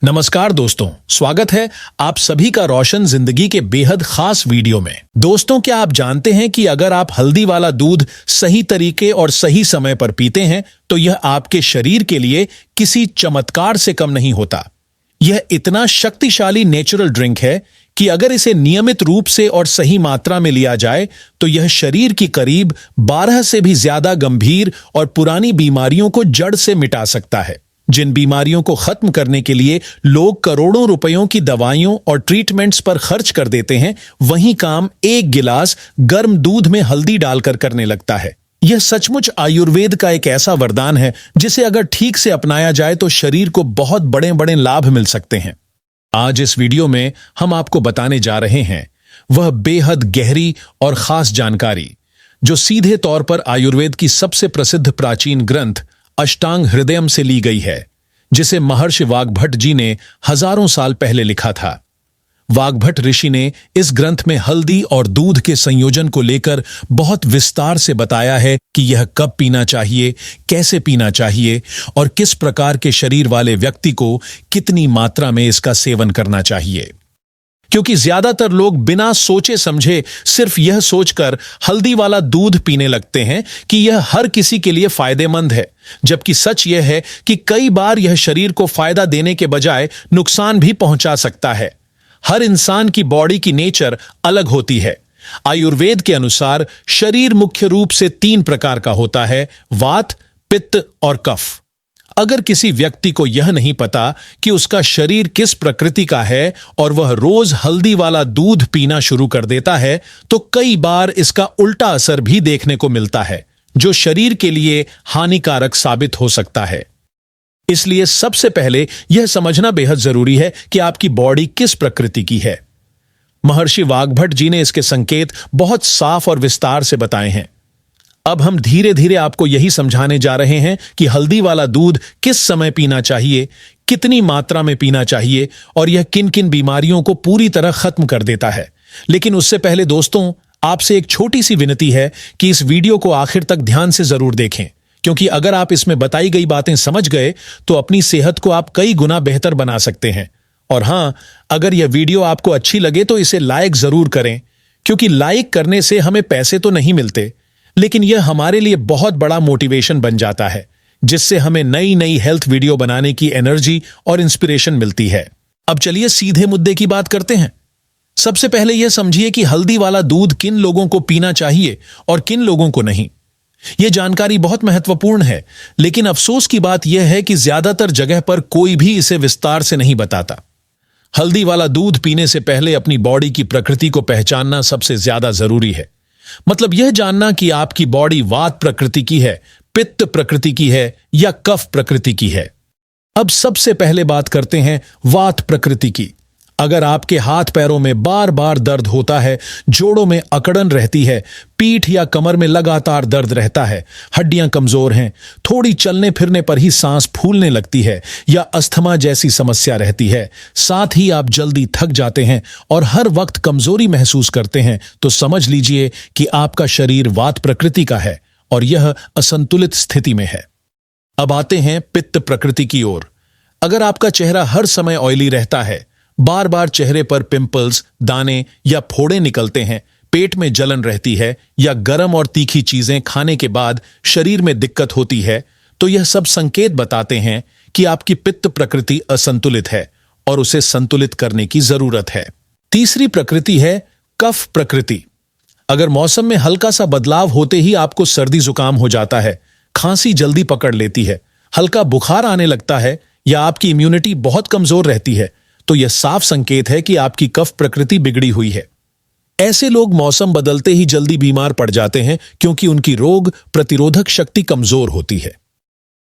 नमस्कार दोस्तों, स्वागत है आप सभी का रोशन जिंदगी के बेहद खास वीडियो में। दोस्तों, क्या आप जानते हैं कि अगर आप हल्दी वाला दूध सही तरीके और सही समय पर पीते हैं तो यह आपके शरीर के लिए किसी चमत्कार से कम नहीं होता। यह इतना शक्तिशाली नेचुरल ड्रिंक है कि अगर इसे नियमित रूप से और सही मात्रा में लिया जाए तो यह शरीर की करीब 12 से भी ज्यादा गंभीर और पुरानी बीमारियों को जड़ से मिटा सकता है। जिन बीमारियों को खत्म करने के लिए लोग करोड़ों रुपयों की दवाइयों और ट्रीटमेंट्स पर खर्च कर देते हैं, वही काम एक गिलास गर्म दूध में हल्दी डालकर करने लगता है। यह सचमुच आयुर्वेद का एक ऐसा वरदान है जिसे अगर ठीक से अपनाया जाए तो शरीर को बहुत बड़े बड़े लाभ मिल सकते हैं। आज इस वीडियो में हम आपको बताने जा रहे हैं वह बेहद गहरी और खास जानकारी जो सीधे तौर पर आयुर्वेद की सबसे प्रसिद्ध प्राचीन ग्रंथ अष्टांग हृदयम से ली गई है, जिसे महर्षि वाग्भट जी ने हजारों साल पहले लिखा था। वाग्भट ऋषि ने इस ग्रंथ में हल्दी और दूध के संयोजन को लेकर बहुत विस्तार से बताया है कि यह कब पीना चाहिए, कैसे पीना चाहिए और किस प्रकार के शरीर वाले व्यक्ति को कितनी मात्रा में इसका सेवन करना चाहिए। क्योंकि ज्यादातर लोग बिना सोचे समझे सिर्फ यह सोचकर हल्दी वाला दूध पीने लगते हैं कि यह हर किसी के लिए फायदेमंद है, जबकि सच यह है कि कई बार यह शरीर को फायदा देने के बजाय नुकसान भी पहुंचा सकता है। हर इंसान की बॉडी की नेचर अलग होती है। आयुर्वेद के अनुसार शरीर मुख्य रूप से 3 प्रकार का होता है: वात, पित्त और कफ। अगर किसी व्यक्ति को यह नहीं पता कि उसका शरीर किस प्रकृति का है और वह रोज हल्दी वाला दूध पीना शुरू कर देता है तो कई बार इसका उल्टा असर भी देखने को मिलता है, जो शरीर के लिए हानिकारक साबित हो सकता है। इसलिए सबसे पहले यह समझना बेहद जरूरी है कि आपकी बॉडी किस प्रकृति की है। महर्षि वाग्भट जी ने इसके संकेत बहुत साफ और विस्तार से बताए हैं। अब हम धीरे धीरे आपको यही समझाने जा रहे हैं कि हल्दी वाला दूध किस समय पीना चाहिए, कितनी मात्रा में पीना चाहिए और यह किन किन बीमारियों को पूरी तरह खत्म कर देता है। लेकिन उससे पहले दोस्तों, आपसे एक छोटी सी विनती है कि इस वीडियो को आखिर तक ध्यान से जरूर देखें, क्योंकि अगर आप इसमें बताई गई बातें समझ गए तो अपनी सेहत को आप कई गुना बेहतर बना सकते हैं। और हां, अगर यह वीडियो आपको अच्छी लगे तो इसे लाइक जरूर करें, क्योंकि लाइक करने से हमें पैसे तो नहीं मिलते, लेकिन यह हमारे लिए बहुत बड़ा मोटिवेशन बन जाता है, जिससे हमें नई नई हेल्थ वीडियो बनाने की एनर्जी और इंस्पिरेशन मिलती है। अब चलिए सीधे मुद्दे की बात करते हैं। सबसे पहले यह समझिए कि हल्दी वाला दूध किन लोगों को पीना चाहिए और किन लोगों को नहीं। यह जानकारी बहुत महत्वपूर्ण है, लेकिन अफसोस की बात यह है कि ज्यादातर जगह पर कोई भी इसे विस्तार से नहीं बताता। हल्दी वाला दूध पीने से पहले अपनी बॉडी की प्रकृति को पहचानना सबसे ज्यादा जरूरी है। मतलब यह जानना कि आपकी बॉडी वात प्रकृति की है, पित्त प्रकृति की है या कफ प्रकृति की है। अब सबसे पहले बात करते हैं वात प्रकृति की। अगर आपके हाथ पैरों में बार बार दर्द होता है, जोड़ों में अकड़न रहती है, पीठ या कमर में लगातार दर्द रहता है, हड्डियां कमजोर हैं, थोड़ी चलने फिरने पर ही सांस फूलने लगती है या अस्थमा जैसी समस्या रहती है, साथ ही आप जल्दी थक जाते हैं और हर वक्त कमजोरी महसूस करते हैं, तो समझ लीजिए कि आपका शरीर वात प्रकृति का है और यह असंतुलित स्थिति में है। अब आते हैं पित्त प्रकृति की ओर। अगर आपका चेहरा हर समय ऑयली रहता है, बार बार चेहरे पर पिंपल्स, दाने या फोड़े निकलते हैं, पेट में जलन रहती है या गर्म और तीखी चीजें खाने के बाद शरीर में दिक्कत होती है, तो यह सब संकेत बताते हैं कि आपकी पित्त प्रकृति असंतुलित है और उसे संतुलित करने की जरूरत है। तीसरी प्रकृति है कफ प्रकृति। अगर मौसम में हल्का सा बदलाव होते ही आपको सर्दी जुकाम हो जाता है, खांसी जल्दी पकड़ लेती है, हल्का बुखार आने लगता है या आपकी इम्यूनिटी बहुत कमजोर रहती है, तो यह साफ संकेत है कि आपकी कफ प्रकृति बिगड़ी हुई है। ऐसे लोग मौसम बदलते ही जल्दी बीमार पड़ जाते हैं क्योंकि उनकी रोग प्रतिरोधक शक्ति कमजोर होती है।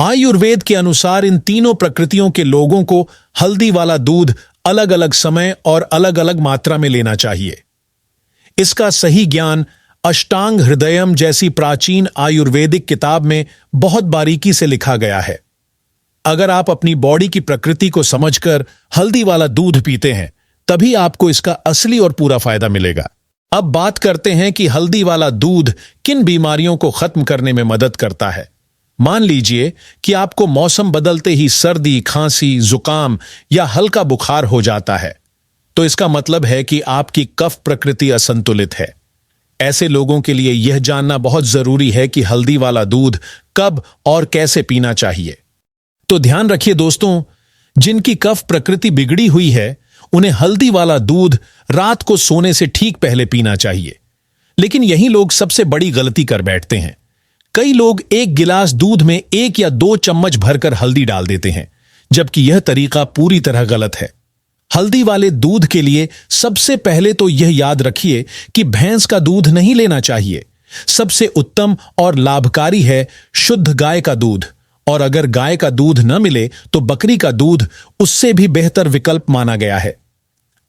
आयुर्वेद के अनुसार इन तीनों प्रकृतियों के लोगों को हल्दी वाला दूध अलग अलग समय और अलग अलग मात्रा में लेना चाहिए। इसका सही ज्ञान अष्टांग हृदयम जैसी प्राचीन आयुर्वेदिक किताब में बहुत बारीकी से लिखा गया है। अगर आप अपनी बॉडी की प्रकृति को समझकर हल्दी वाला दूध पीते हैं, तभी आपको इसका असली और पूरा फायदा मिलेगा। अब बात करते हैं कि हल्दी वाला दूध किन बीमारियों को खत्म करने में मदद करता है। मान लीजिए कि आपको मौसम बदलते ही सर्दी, खांसी, जुकाम या हल्का बुखार हो जाता है, तो इसका मतलब है कि आपकी कफ प्रकृति असंतुलित है। ऐसे लोगों के लिए यह जानना बहुत जरूरी है कि हल्दी वाला दूध कब और कैसे पीना चाहिए। तो ध्यान रखिए दोस्तों, जिनकी कफ प्रकृति बिगड़ी हुई है, उन्हें हल्दी वाला दूध रात को सोने से ठीक पहले पीना चाहिए। लेकिन यही लोग सबसे बड़ी गलती कर बैठते हैं। कई लोग एक गिलास दूध में 1 या 2 चम्मच भरकर हल्दी डाल देते हैं, जबकि यह तरीका पूरी तरह गलत है। हल्दी वाले दूध के लिए सबसे पहले तो यह याद रखिए कि भैंस का दूध नहीं लेना चाहिए। सबसे उत्तम और लाभकारी है शुद्ध गाय का दूध, और अगर गाय का दूध न मिले तो बकरी का दूध उससे भी बेहतर विकल्प माना गया है।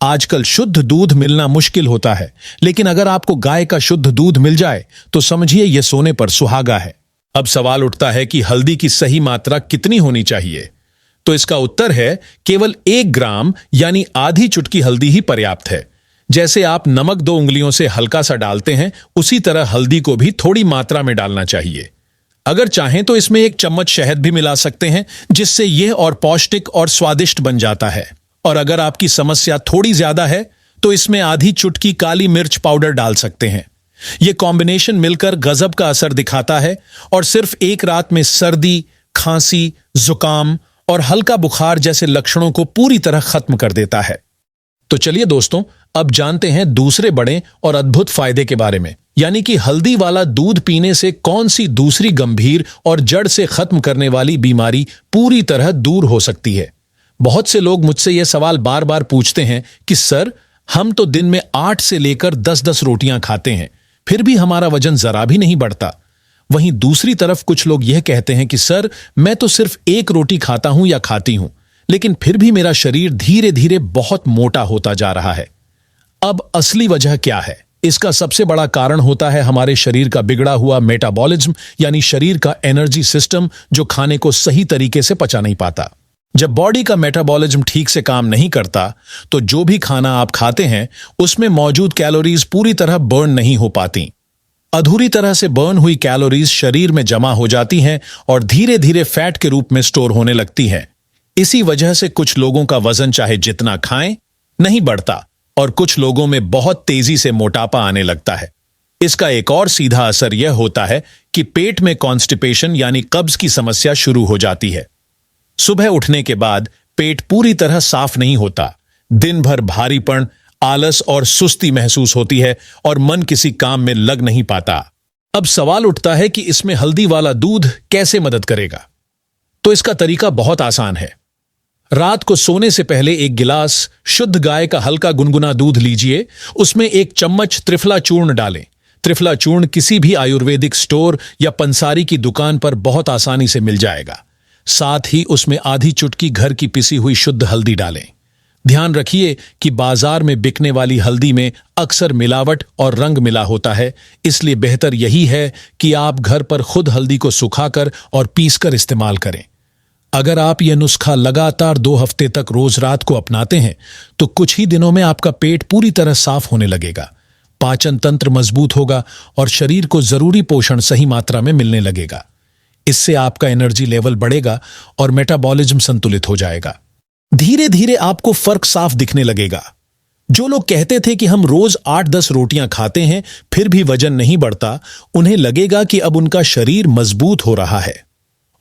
आजकल शुद्ध दूध मिलना मुश्किल होता है, लेकिन अगर आपको गाय का शुद्ध दूध मिल जाए तो समझिए यह सोने पर सुहागा है। अब सवाल उठता है कि हल्दी की सही मात्रा कितनी होनी चाहिए? तो इसका उत्तर है केवल 1 ग्राम यानी आधी चुटकी हल्दी ही पर्याप्त है। जैसे आप नमक 2 उंगलियों से हल्का सा डालते हैं, उसी तरह हल्दी को भी थोड़ी मात्रा में डालना चाहिए। अगर चाहें तो इसमें 1 चम्मच शहद भी मिला सकते हैं, जिससे यह और पौष्टिक और स्वादिष्ट बन जाता है। और अगर आपकी समस्या थोड़ी ज्यादा है तो इसमें आधी चुटकी काली मिर्च पाउडर डाल सकते हैं। यह कॉम्बिनेशन मिलकर गजब का असर दिखाता है और सिर्फ एक रात में सर्दी, खांसी, जुकाम और हल्का बुखार जैसे लक्षणों को पूरी तरह खत्म कर देता है। तो चलिए दोस्तों, अब जानते हैं दूसरे बड़े और अद्भुत फायदे के बारे में, यानी कि हल्दी वाला दूध पीने से कौन सी दूसरी गंभीर और जड़ से खत्म करने वाली बीमारी पूरी तरह दूर हो सकती है। बहुत से लोग मुझसे यह सवाल बार बार पूछते हैं कि सर, हम तो दिन में 8 से लेकर 10-10 रोटियां खाते हैं, फिर भी हमारा वजन जरा भी नहीं बढ़ता। वहीं दूसरी तरफ कुछ लोग यह कहते हैं कि सर, मैं तो सिर्फ 1 रोटी खाता हूं या खाती हूं, लेकिन फिर भी मेरा शरीर धीरे धीरे बहुत मोटा होता जा रहा है। अब असली वजह क्या है? इसका सबसे बड़ा कारण होता है हमारे शरीर का बिगड़ा हुआ मेटाबॉलिज्म, यानी शरीर का एनर्जी सिस्टम, जो खाने को सही तरीके से पचा नहीं पाता। जब बॉडी का मेटाबॉलिज्म ठीक से काम नहीं करता तो जो भी खाना आप खाते हैं उसमें मौजूद कैलोरीज पूरी तरह बर्न नहीं हो पाती। अधूरी तरह से बर्न हुई कैलोरीज शरीर में जमा हो जाती हैं और धीरे धीरे फैट के रूप में स्टोर होने लगती हैं। इसी वजह से कुछ लोगों का वजन चाहे जितना खाएं नहीं बढ़ता और कुछ लोगों में बहुत तेजी से मोटापा आने लगता है। इसका एक और सीधा असर यह होता है कि पेट में कॉन्स्टिपेशन यानी कब्ज की समस्या शुरू हो जाती है। सुबह उठने के बाद पेट पूरी तरह साफ नहीं होता, दिन भर भारीपन, आलस और सुस्ती महसूस होती है और मन किसी काम में लग नहीं पाता। अब सवाल उठता है कि इसमें हल्दी वाला दूध कैसे मदद करेगा? तो इसका तरीका बहुत आसान है। रात को सोने से पहले 1 गिलास शुद्ध गाय का हल्का गुनगुना दूध लीजिए। उसमें 1 चम्मच त्रिफला चूर्ण डालें। त्रिफला चूर्ण किसी भी आयुर्वेदिक स्टोर या पंसारी की दुकान पर बहुत आसानी से मिल जाएगा। साथ ही उसमें आधी चुटकी घर की पिसी हुई शुद्ध हल्दी डालें। ध्यान रखिए कि बाजार में बिकने वाली हल्दी में अक्सर मिलावट और रंग मिला होता है, इसलिए बेहतर यही है कि आप घर पर खुद हल्दी को सुखाकर और पीसकर इस्तेमाल करें। अगर आप यह नुस्खा लगातार 2 हफ्ते तक रोज रात को अपनाते हैं तो कुछ ही दिनों में आपका पेट पूरी तरह साफ होने लगेगा, पाचन तंत्र मजबूत होगा और शरीर को जरूरी पोषण सही मात्रा में मिलने लगेगा। इससे आपका एनर्जी लेवल बढ़ेगा और मेटाबॉलिज्म संतुलित हो जाएगा। धीरे धीरे आपको फर्क साफ दिखने लगेगा। जो लोग कहते थे कि हम रोज 8-10 रोटियां खाते हैं फिर भी वजन नहीं बढ़ता, उन्हें लगेगा कि अब उनका शरीर मजबूत हो रहा है।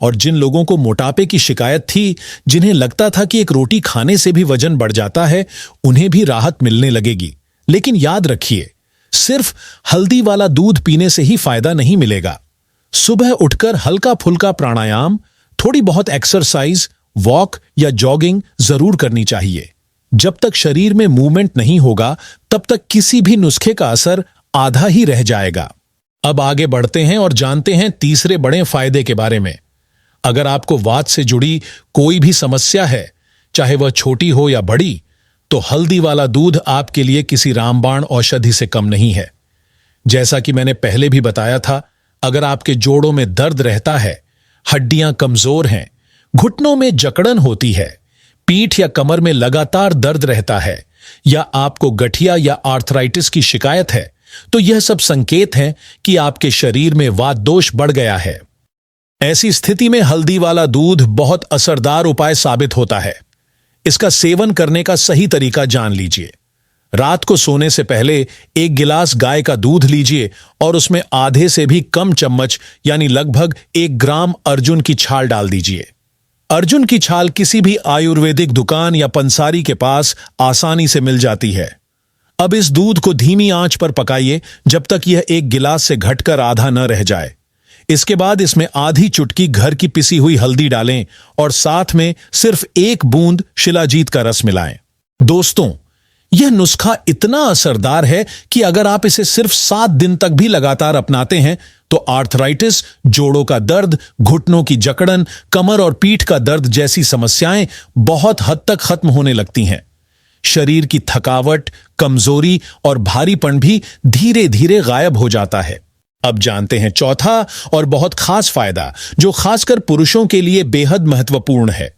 और जिन लोगों को मोटापे की शिकायत थी, जिन्हें लगता था कि 1 रोटी खाने से भी वजन बढ़ जाता है, उन्हें भी राहत मिलने लगेगी। लेकिन याद रखिए, सिर्फ हल्दी वाला दूध पीने से ही फायदा नहीं मिलेगा। सुबह उठकर हल्का फुल्का प्राणायाम, थोड़ी बहुत एक्सरसाइज, वॉक या जॉगिंग जरूर करनी चाहिए। जब तक शरीर में मूवमेंट नहीं होगा तब तक किसी भी नुस्खे का असर आधा ही रह जाएगा। अब आगे बढ़ते हैं और जानते हैं तीसरे बड़े फायदे के बारे में। अगर आपको वात से जुड़ी कोई भी समस्या है, चाहे वह छोटी हो या बड़ी, तो हल्दी वाला दूध आपके लिए किसी रामबाण औषधि से कम नहीं है। जैसा कि मैंने पहले भी बताया था, अगर आपके जोड़ों में दर्द रहता है, हड्डियां कमजोर हैं, घुटनों में जकड़न होती है, पीठ या कमर में लगातार दर्द रहता है, या आपको गठिया या आर्थराइटिस की शिकायत है, तो यह सब संकेत हैं कि आपके शरीर में वात दोष बढ़ गया है। ऐसी स्थिति में हल्दी वाला दूध बहुत असरदार उपाय साबित होता है। इसका सेवन करने का सही तरीका जान लीजिए। रात को सोने से पहले 1 गिलास गाय का दूध लीजिए और उसमें आधे से भी कम चम्मच यानी लगभग 1 ग्राम अर्जुन की छाल डाल दीजिए। अर्जुन की छाल किसी भी आयुर्वेदिक दुकान या पंसारी के पास आसानी से मिल जाती है। अब इस दूध को धीमी आंच पर पकाइए जब तक यह 1 गिलास से घटकर आधा न रह जाए। इसके बाद इसमें आधी चुटकी घर की पिसी हुई हल्दी डालें और साथ में सिर्फ 1 बूंद शिलाजीत का रस मिलाएं। दोस्तों, यह नुस्खा इतना असरदार है कि अगर आप इसे सिर्फ 7 दिन तक भी लगातार अपनाते हैं तो आर्थराइटिस, जोड़ों का दर्द, घुटनों की जकड़न, कमर और पीठ का दर्द जैसी समस्याएं बहुत हद तक खत्म होने लगती हैं। शरीर की थकावट, कमजोरी और भारीपन भी धीरे धीरे गायब हो जाता है। अब जानते हैं चौथा और बहुत खास फायदा, जो खासकर पुरुषों के लिए बेहद महत्वपूर्ण है।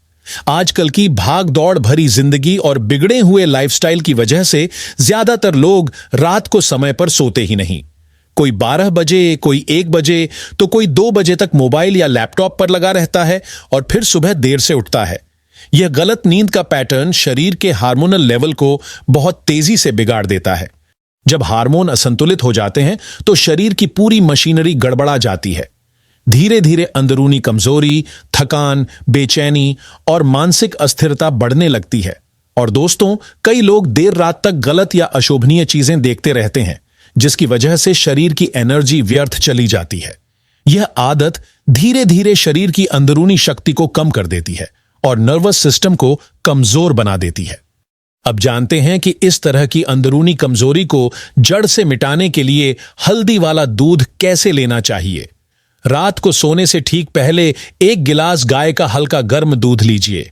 आजकल की भाग दौड़ भरी जिंदगी और बिगड़े हुए लाइफस्टाइल की वजह से ज्यादातर लोग रात को समय पर सोते ही नहीं। कोई 12 बजे, कोई 1 बजे तो कोई 2 बजे तक मोबाइल या लैपटॉप पर लगा रहता है और फिर सुबह देर से उठता है। यह गलत नींद का पैटर्न शरीर के हार्मोनल लेवल को बहुत तेजी से बिगाड़ देता है। जब हार्मोन असंतुलित हो जाते हैं तो शरीर की पूरी मशीनरी गड़बड़ा जाती है। धीरे धीरे अंदरूनी कमजोरी, थकान, बेचैनी और मानसिक अस्थिरता बढ़ने लगती है। और दोस्तों, कई लोग देर रात तक गलत या अशोभनीय चीजें देखते रहते हैं, जिसकी वजह से शरीर की एनर्जी व्यर्थ चली जाती है। यह आदत धीरे धीरे शरीर की अंदरूनी शक्ति को कम कर देती है और नर्वस सिस्टम को कमजोर बना देती है। अब जानते हैं कि इस तरह की अंदरूनी कमजोरी को जड़ से मिटाने के लिए हल्दी वाला दूध कैसे लेना चाहिए। रात को सोने से ठीक पहले 1 गिलास गाय का हल्का गर्म दूध लीजिए।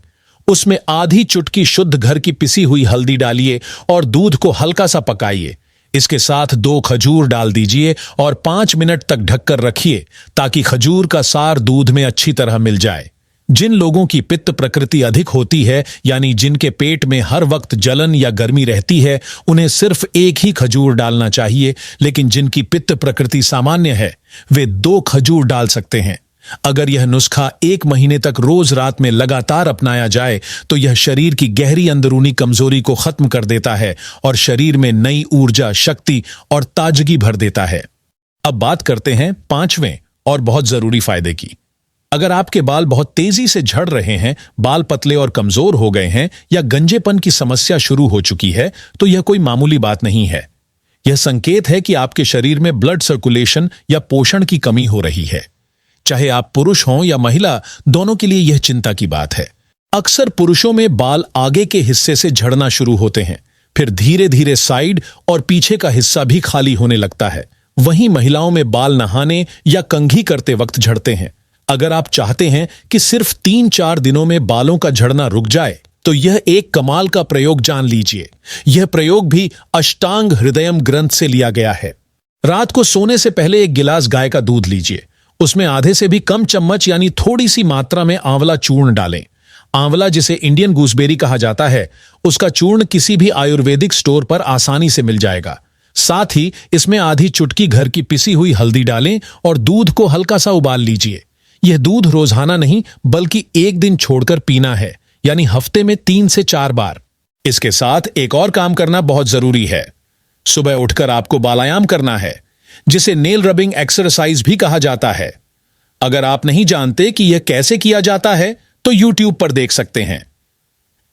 उसमें आधी चुटकी शुद्ध घर की पिसी हुई हल्दी डालिए और दूध को हल्का सा पकाइए। इसके साथ 2 खजूर डाल दीजिए और 5 मिनट तक ढककर रखिए ताकि खजूर का सार दूध में अच्छी तरह मिल जाए। जिन लोगों की पित्त प्रकृति अधिक होती है, यानी जिनके पेट में हर वक्त जलन या गर्मी रहती है, उन्हें सिर्फ 1 ही खजूर डालना चाहिए। लेकिन जिनकी पित्त प्रकृति सामान्य है, वे 2 खजूर डाल सकते हैं। अगर यह नुस्खा 1 महीने तक रोज रात में लगातार अपनाया जाए तो यह शरीर की गहरी अंदरूनी कमजोरी को खत्म कर देता है और शरीर में नई ऊर्जा, शक्ति और ताजगी भर देता है। अब बात करते हैं 5वें और बहुत जरूरी फायदे की। अगर आपके बाल बहुत तेजी से झड़ रहे हैं, बाल पतले और कमजोर हो गए हैं या गंजेपन की समस्या शुरू हो चुकी है, तो यह कोई मामूली बात नहीं है। यह संकेत है कि आपके शरीर में ब्लड सर्कुलेशन या पोषण की कमी हो रही है। चाहे आप पुरुष हों या महिला, दोनों के लिए यह चिंता की बात है। अक्सर पुरुषों में बाल आगे के हिस्से से झड़ना शुरू होते हैं, फिर धीरे धीरे साइड और पीछे का हिस्सा भी खाली होने लगता है। वहीं महिलाओं में बाल नहाने या कंघी करते वक्त झड़ते हैं। अगर आप चाहते हैं कि सिर्फ 3-4 दिनों में बालों का झड़ना रुक जाए, तो यह एक कमाल का प्रयोग जान लीजिए। यह प्रयोग भी अष्टांग हृदयम ग्रंथ से लिया गया है। रात को सोने से पहले 1 गिलास गाय का दूध लीजिए। उसमें आधे से भी कम चम्मच यानी थोड़ी सी मात्रा में आंवला चूर्ण डालें। आंवला, जिसे इंडियन गूसबेरी कहा जाता है, उसका चूर्ण किसी भी आयुर्वेदिक स्टोर पर आसानी से मिल जाएगा। साथ ही इसमें आधी चुटकी घर की पिसी हुई हल्दी डालें और दूध को हल्का सा उबाल लीजिए। यह दूध रोजाना नहीं बल्कि 1 दिन छोड़कर पीना है, यानी हफ्ते में 3 से 4 बार। इसके साथ एक और काम करना बहुत जरूरी है। सुबह उठकर आपको बालायाम करना है, जिसे नेल रबिंग एक्सरसाइज भी कहा जाता है। अगर आप नहीं जानते कि यह कैसे किया जाता है, तो YouTube पर देख सकते हैं।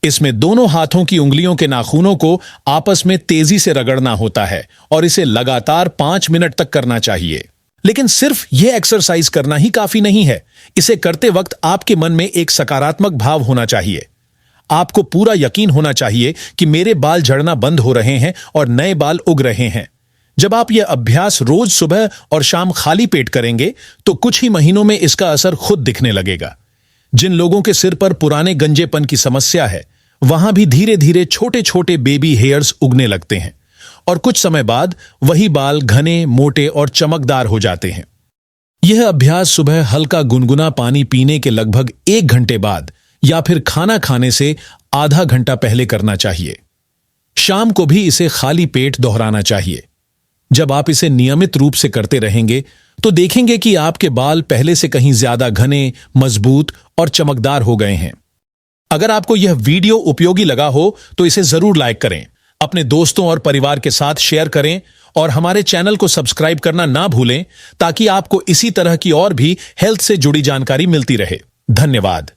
इसमें दोनों हाथों की उंगलियों के नाखूनों को आपस में तेजी से रगड़ना होता है और इसे लगातार 5 मिनट तक करना चाहिए। लेकिन सिर्फ यह एक्सरसाइज करना ही काफी नहीं है। इसे करते वक्त आपके मन में एक सकारात्मक भाव होना चाहिए। आपको पूरा यकीन होना चाहिए कि मेरे बाल झड़ना बंद हो रहे हैं और नए बाल उग रहे हैं। जब आप यह अभ्यास रोज सुबह और शाम खाली पेट करेंगे, तो कुछ ही महीनों में इसका असर खुद दिखने लगेगा। जिन लोगों के सिर पर पुराने गंजेपन की समस्या है, वहां भी धीरे धीरे छोटे छोटे बेबी हेयर्स उगने लगते हैं और कुछ समय बाद वही बाल घने, मोटे और चमकदार हो जाते हैं। यह अभ्यास सुबह हल्का गुनगुना पानी पीने के लगभग 1 घंटे बाद या फिर खाना खाने से आधा घंटा पहले करना चाहिए। शाम को भी इसे खाली पेट दोहराना चाहिए। जब आप इसे नियमित रूप से करते रहेंगे, तो देखेंगे कि आपके बाल पहले से कहीं ज्यादा घने, मजबूत और चमकदार हो गए हैं। अगर आपको यह वीडियो उपयोगी लगा हो तो इसे जरूर लाइक करें, अपने दोस्तों और परिवार के साथ शेयर करें और हमारे चैनल को सब्सक्राइब करना ना भूलें ताकि आपको इसी तरह की और भी हेल्थ से जुड़ी जानकारी मिलती रहे। धन्यवाद।